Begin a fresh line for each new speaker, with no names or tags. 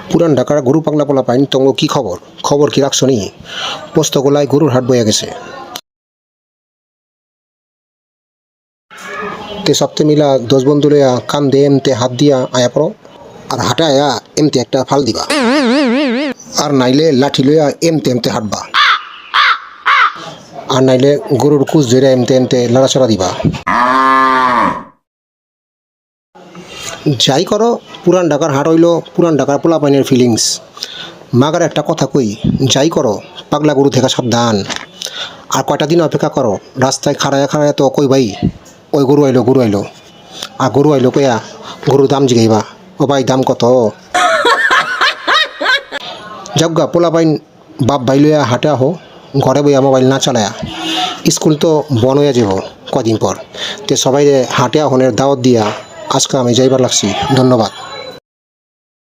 পুরান ঢাকার গরু পাগলা পোলা পাইন তঙ্গ কি খবর খবর কি রাখছো নি পোস্তগোলায় গরুর হাট বইয়া গেছে তে সপ্তাহে মিলা 10 বন্ধু লইয়া কান দে এমতে হাত দিয়া আয়া পড়ো আর হাটে আয়া এমতে একটা ফাল দিবা আর নাইলে লাঠি লইয়া এমতে এমতে হাঁটবা আর নাইলে গরুর কুচ ধরে এমতে এমতে লড়াচড়া দিবা যাই করো পুরান ঢাকার হাট হইল পুরান ঢাকার পোলা পাইনের ফিলিংস মাগার একটা কথা কই যাই করো পাগলা গরু থেকে সাবধান আর কয়টা দিন অপেক্ষা করো রাস্তায় খাড়ায়া খাড়ায়া তো কই ভাই ওই গরু আইলো আর গরু আইলো কইয়া গরুর দাম জিগাইবা ও ভাই দাম কত যাজ্ঞা পোলা পাইন বাপ ভাই লইয়া হাটে আহো ঘরে বইয়া মোবাইল না চালায়া স্কুল তো বন হইয়া যাব কদিন পর তে সবাই হাটে আহনের দাওয়াত দিয়া আজকে আমি যাইবার লাগছি ধন্যবাদ।